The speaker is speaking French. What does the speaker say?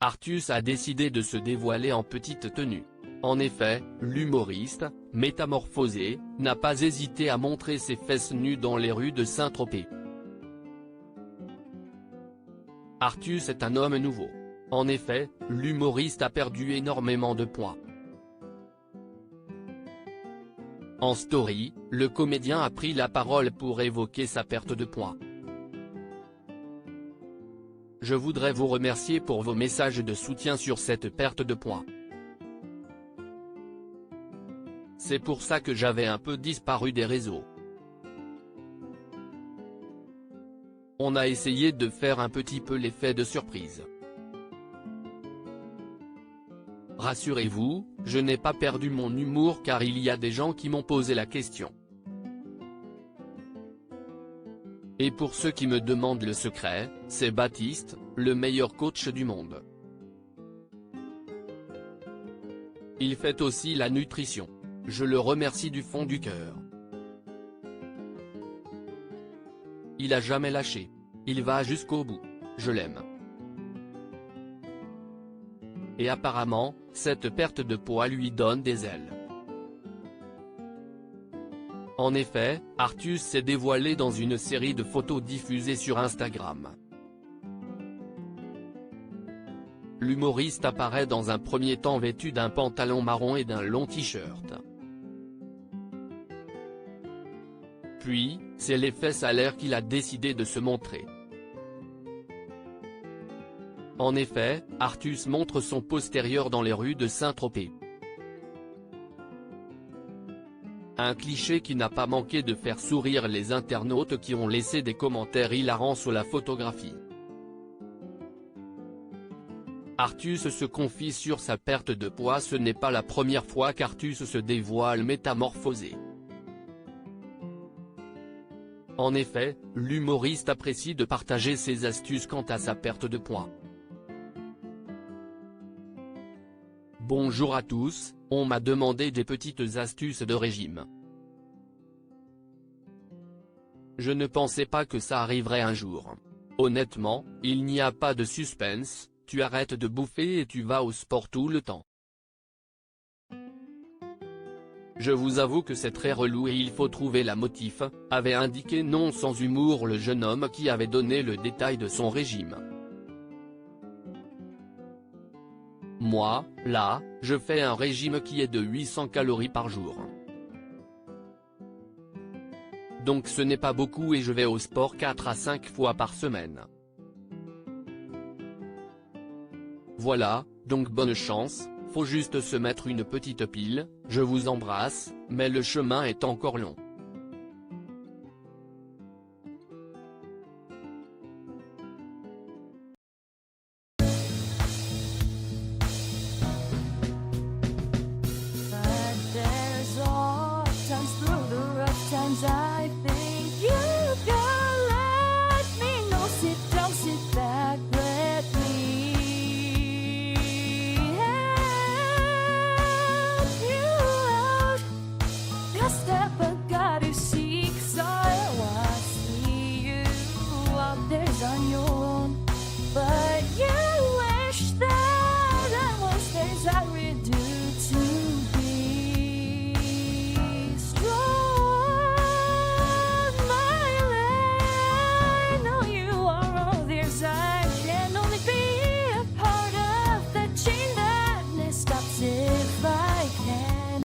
Artus a décidé de se dévoiler en petite tenue. En effet, l'humoriste, métamorphosé, n'a pas hésité à montrer ses fesses nues dans les rues de Saint-Tropez. Artus est un homme nouveau. En effet, l'humoriste a perdu énormément de poids. En story, le comédien a pris la parole pour évoquer sa perte de poids. Je voudrais vous remercier pour vos messages de soutien sur cette perte de poids. C'est pour ça que j'avais un peu disparu des réseaux. On a essayé de faire un petit peu l'effet de surprise. Rassurez-vous, je n'ai pas perdu mon humour car il y a des gens qui m'ont posé la question. Et pour ceux qui me demandent le secret, c'est Baptiste, le meilleur coach du monde. Il fait aussi la nutrition. Je le remercie du fond du cœur. Il a jamais lâché. Il va jusqu'au bout. Je l'aime. Et apparemment, cette perte de poids lui donne des ailes. En effet, Artus s'est dévoilé dans une série de photos diffusées sur Instagram. L'humoriste apparaît dans un premier temps vêtu d'un pantalon marron et d'un long t-shirt. Puis, c'est les fesses à l'air qu'il a décidé de se montrer. En effet, Artus montre son postérieur dans les rues de Saint-Tropez. Un cliché qui n'a pas manqué de faire sourire les internautes qui ont laissé des commentaires hilarants sous la photographie. Artus se confie sur sa perte de poids. Ce n'est pas la première fois qu'Artus se dévoile métamorphosé. En effet, l'humoriste apprécie de partager ses astuces quant à sa perte de poids. Bonjour à tous, on m'a demandé des petites astuces de régime. Je ne pensais pas que ça arriverait un jour. Honnêtement, il n'y a pas de suspense, tu arrêtes de bouffer et tu vas au sport tout le temps. Je vous avoue que c'est très relou et il faut trouver la motif, avait indiqué non sans humour le jeune homme qui avait donné le détail de son régime. Moi, là, je fais un régime qui est de 800 calories par jour. Donc ce n'est pas beaucoup et je vais au sport 4 à 5 fois par semaine. Voilà, donc bonne chance, faut juste se mettre une petite pile, je vous embrasse, mais le chemin est encore long. But there's all times through the rough times